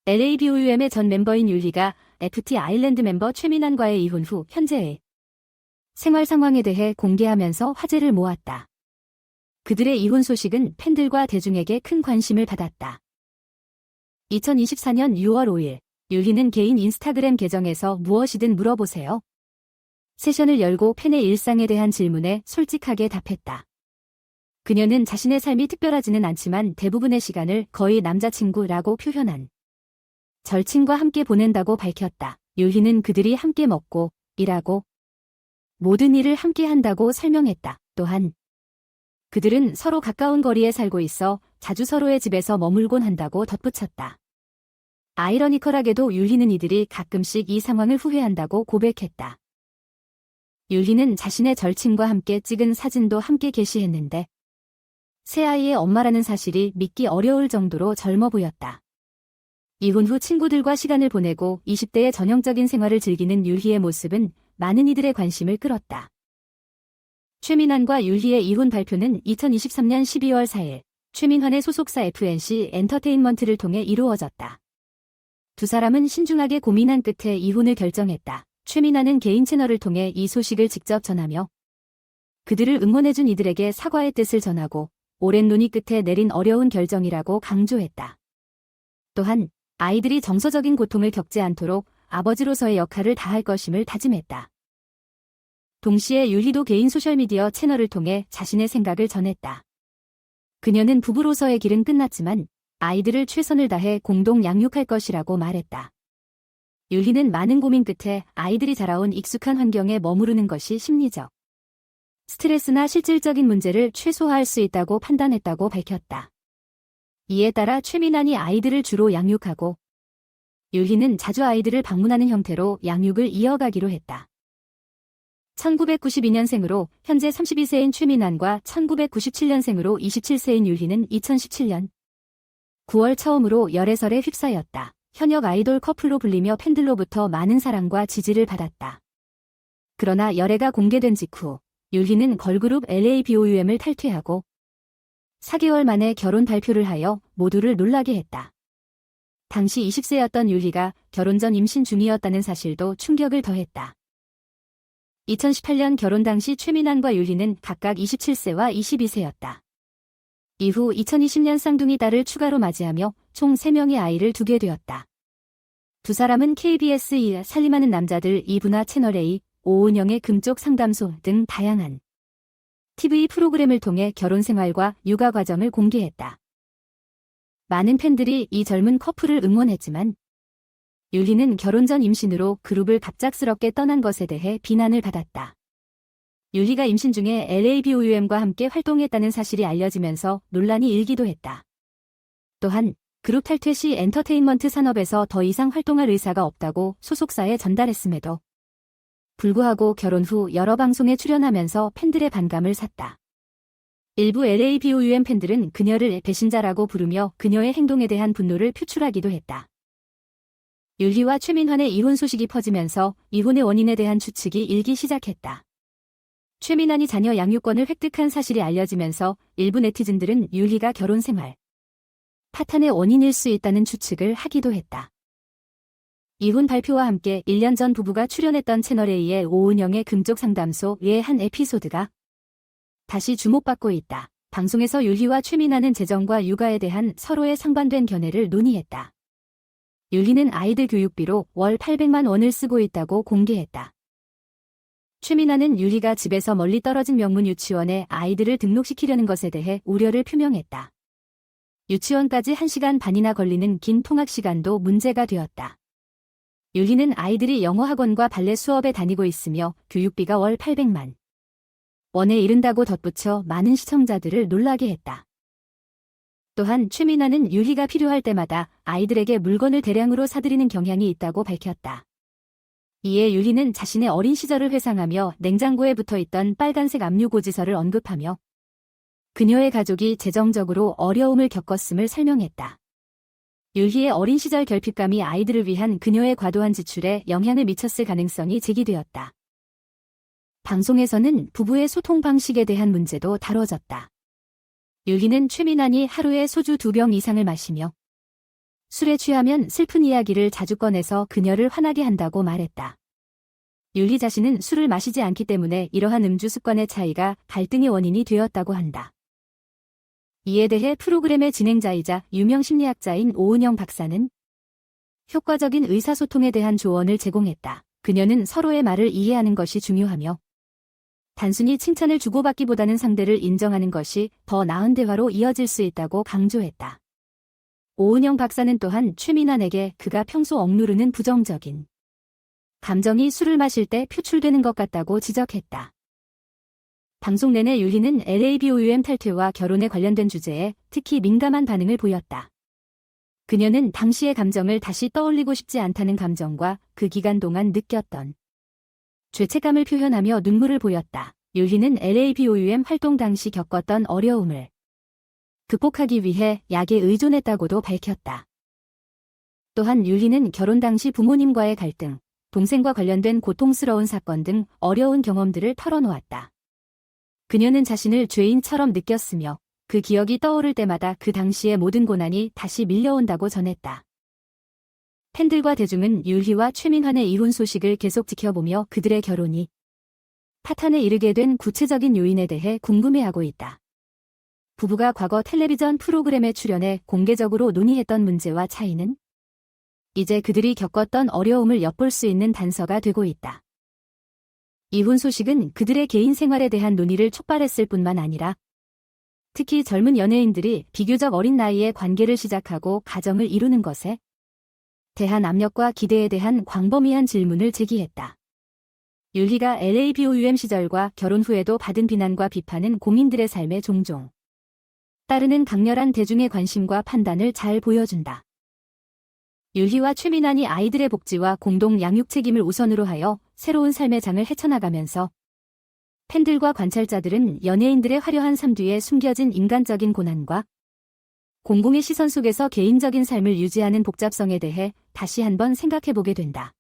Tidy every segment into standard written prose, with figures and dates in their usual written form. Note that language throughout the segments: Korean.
LABOUM의 전 멤버인 율리가 FT 아일랜드 멤버 최민환과의 이혼 후 현재의 생활 상황에 대해 공개하면서 화제를 모았다. 그들의 이혼 소식은 팬들과 대중에게 큰 관심을 받았다. 2024년 6월 5일, 율리는 개인 인스타그램 계정에서 무엇이든 물어보세요. 세션을 열고 팬의 일상에 대한 질문에 솔직하게 답했다. 그녀는 자신의 삶이 특별하지는 않지만 대부분의 시간을 거의 남자친구라고 표현한 절친과 함께 보낸다고 밝혔다. 율리는 그들이 함께 먹고, 일하고, 모든 일을 함께 한다고 설명했다. 또한 그들은 서로 가까운 거리에 살고 있어 자주 서로의 집에서 머물곤 한다고 덧붙였다. 아이러니컬하게도 율리는 이들이 가끔씩 이 상황을 후회한다고 고백했다. 율리는 자신의 절친과 함께 찍은 사진도 함께 게시했는데 새 아이의 엄마라는 사실이 믿기 어려울 정도로 젊어 보였다. 이혼 후 친구들과 시간을 보내고 20대의 전형적인 생활을 즐기는 율리의 모습은 많은 이들의 관심을 끌었다. 최민환과 율리의 이혼 발표는 2023년 12월 4일 최민환의 소속사 FNC 엔터테인먼트를 통해 이루어졌다. 두 사람은 신중하게 고민한 끝에 이혼을 결정했다. 최민환은 개인 채널을 통해 이 소식을 직접 전하며 그들을 응원해준 이들에게 사과의 뜻을 전하고 오랜 논의 끝에 내린 어려운 결정이라고 강조했다. 또한 아이들이 정서적인 고통을 겪지 않도록 아버지로서의 역할을 다할 것임을 다짐했다. 동시에 율리도 개인 소셜미디어 채널을 통해 자신의 생각을 전했다. 그녀는 부부로서의 길은 끝났지만 아이들을 최선을 다해 공동 양육할 것이라고 말했다. 율리는 많은 고민 끝에 아이들이 자라온 익숙한 환경에 머무르는 것이 심리적 스트레스나 실질적인 문제를 최소화할 수 있다고 판단했다고 밝혔다. 이에 따라 최민환이 아이들을 주로 양육하고 율리는 자주 아이들을 방문하는 형태로 양육을 이어가기로 했다. 1992년생으로 현재 32세인 최민환과 1997년생으로 27세인 율리는 2017년 9월 처음으로 열애설에 휩싸였다. 현역 아이돌 커플로 불리며 팬들로부터 많은 사랑과 지지를 받았다. 그러나 열애가 공개된 직후 율리는 걸그룹 LABOUM을 탈퇴하고 4개월 만에 결혼 발표를 하여 모두를 놀라게 했다. 당시 20세였던 율리가 결혼 전 임신 중이었다는 사실도 충격을 더했다. 2018년 결혼 당시 최민환과 율리는 각각 27세와 22세였다. 이후 2020년 쌍둥이 딸을 추가로 맞이하며 총 3명의 아이를 두게 되었다. 두 사람은 KBS 살림하는 남자들 2부나 채널A, 오은영의 금쪽 상담소 등 다양한 TV 프로그램을 통해 결혼 생활과 육아 과정을 공개했다. 많은 팬들이 이 젊은 커플을 응원했지만 율리는 결혼 전 임신으로 그룹을 갑작스럽게 떠난 것에 대해 비난을 받았다. 율리가 임신 중에 LABOUM과 함께 활동했다는 사실이 알려지면서 논란이 일기도 했다. 또한 그룹 탈퇴 시 엔터테인먼트 산업에서 더 이상 활동할 의사가 없다고 소속사에 전달했음에도 불구하고 결혼 후 여러 방송에 출연하면서 팬들의 반감을 샀다. 일부 LABOUM 팬들은 그녀를 배신자라고 부르며 그녀의 행동에 대한 분노를 표출하기도 했다. 율리와 최민환의 이혼 소식이 퍼지면서 이혼의 원인에 대한 추측이 일기 시작했다. 최민환이 자녀 양육권을 획득한 사실이 알려지면서 일부 네티즌들은 율리가 결혼 생활 파탄의 원인일 수 있다는 추측을 하기도 했다. 이혼 발표와 함께 1년 전 부부가 출연했던 채널A의 오은영의 금쪽 상담소의 한 에피소드가 다시 주목받고 있다. 방송에서 율리와 최민환은 재정과 육아에 대한 서로의 상반된 견해를 논의했다. 율리는 아이들 교육비로 월 800만 원을 쓰고 있다고 공개했다. 최민환은 율리가 집에서 멀리 떨어진 명문 유치원에 아이들을 등록시키려는 것에 대해 우려를 표명했다. 유치원까지 1시간 반이나 걸리는 긴 통학 시간도 문제가 되었다. 율리는 아이들이 영어 학원과 발레 수업에 다니고 있으며 교육비가 월 800만 원에 이른다고 덧붙여 많은 시청자들을 놀라게 했다. 또한 최민환은 율리가 필요할 때마다 아이들에게 물건을 대량으로 사들이는 경향이 있다고 밝혔다. 이에 율리는 자신의 어린 시절을 회상하며 냉장고에 붙어있던 빨간색 압류고지서를 언급하며 그녀의 가족이 재정적으로 어려움을 겪었음을 설명했다. 율리의 어린 시절 결핍감이 아이들을 위한 그녀의 과도한 지출에 영향을 미쳤을 가능성이 제기되었다. 방송에서는 부부의 소통 방식에 대한 문제도 다뤄졌다. 율리는 최민환이 하루에 소주 2병 이상을 마시며 술에 취하면 슬픈 이야기를 자주 꺼내서 그녀를 화나게 한다고 말했다. 율리 자신은 술을 마시지 않기 때문에 이러한 음주 습관의 차이가 갈등의 원인이 되었다고 한다. 이에 대해 프로그램의 진행자이자 유명 심리학자인 오은영 박사는 효과적인 의사소통에 대한 조언을 제공했다. 그녀는 서로의 말을 이해하는 것이 중요하며 단순히 칭찬을 주고받기보다는 상대를 인정하는 것이 더 나은 대화로 이어질 수 있다고 강조했다. 오은영 박사는 또한 최민환에게 그가 평소 억누르는 부정적인 감정이 술을 마실 때 표출되는 것 같다고 지적했다. 방송 내내 율리는 LABOUM 탈퇴와 결혼에 관련된 주제에 특히 민감한 반응을 보였다. 그녀는 당시의 감정을 다시 떠올리고 싶지 않다는 감정과 그 기간 동안 느꼈던 죄책감을 표현하며 눈물을 보였다. 율리는 LABOUM 활동 당시 겪었던 어려움을 극복하기 위해 약에 의존했다고도 밝혔다. 또한 율리는 결혼 당시 부모님과의 갈등, 동생과 관련된 고통스러운 사건 등 어려운 경험들을 털어놓았다. 그녀는 자신을 죄인처럼 느꼈으며 그 기억이 떠오를 때마다 그 당시의 모든 고난이 다시 밀려온다고 전했다. 팬들과 대중은 율리와 최민환의 이혼 소식을 계속 지켜보며 그들의 결혼이 파탄에 이르게 된 구체적인 요인에 대해 궁금해하고 있다. 부부가 과거 텔레비전 프로그램에 출연해 공개적으로 논의했던 문제와 차이는 이제 그들이 겪었던 어려움을 엿볼 수 있는 단서가 되고 있다. 이혼 소식은 그들의 개인 생활에 대한 논의를 촉발했을 뿐만 아니라 특히 젊은 연예인들이 비교적 어린 나이에 관계를 시작하고 가정을 이루는 것에 대한 압력과 기대에 대한 광범위한 질문을 제기했다. 율리가 LABOUM 시절과 결혼 후에도 받은 비난과 비판은 공인들의 삶에 종종 따르는 강렬한 대중의 관심과 판단을 잘 보여준다. 율리와 최민환이 아이들의 복지와 공동 양육 책임을 우선으로 하여 새로운 삶의 장을 헤쳐나가면서 팬들과 관찰자들은 연예인들의 화려한 삶 뒤에 숨겨진 인간적인 고난과 공공의 시선 속에서 개인적인 삶을 유지하는 복잡성에 대해 다시 한번 생각해보게 된다.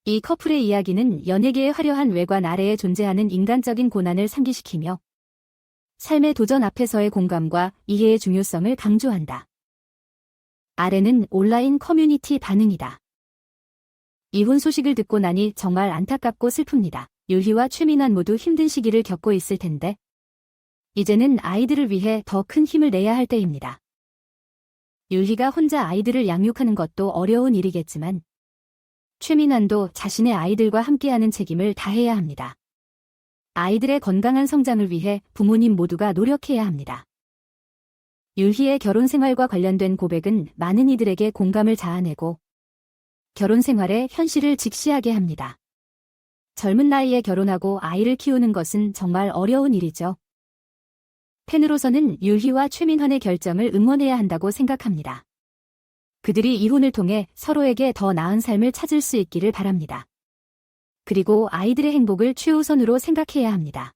이 커플의 이야기는 연예계의 화려한 외관 아래에 존재하는 인간적인 고난을 상기시키며 삶의 도전 앞에서의 공감과 이해의 중요성을 강조한다. 아래는 온라인 커뮤니티 반응이다. 이혼 소식을 듣고 나니 정말 안타깝고 슬픕니다. 율리와 최민환 모두 힘든 시기를 겪고 있을 텐데 이제는 아이들을 위해 더 큰 힘을 내야 할 때입니다. 율리가 혼자 아이들을 양육하는 것도 어려운 일이겠지만 최민환도 자신의 아이들과 함께하는 책임을 다해야 합니다. 아이들의 건강한 성장을 위해 부모님 모두가 노력해야 합니다. 율리의 결혼 생활과 관련된 고백은 많은 이들에게 공감을 자아내고 결혼 생활의 현실을 직시하게 합니다. 젊은 나이에 결혼하고 아이를 키우는 것은 정말 어려운 일이죠. 팬으로서는 율리와 최민환의 결정을 응원해야 한다고 생각합니다. 그들이 이혼을 통해 서로에게 더 나은 삶을 찾을 수 있기를 바랍니다. 그리고 아이들의 행복을 최우선으로 생각해야 합니다.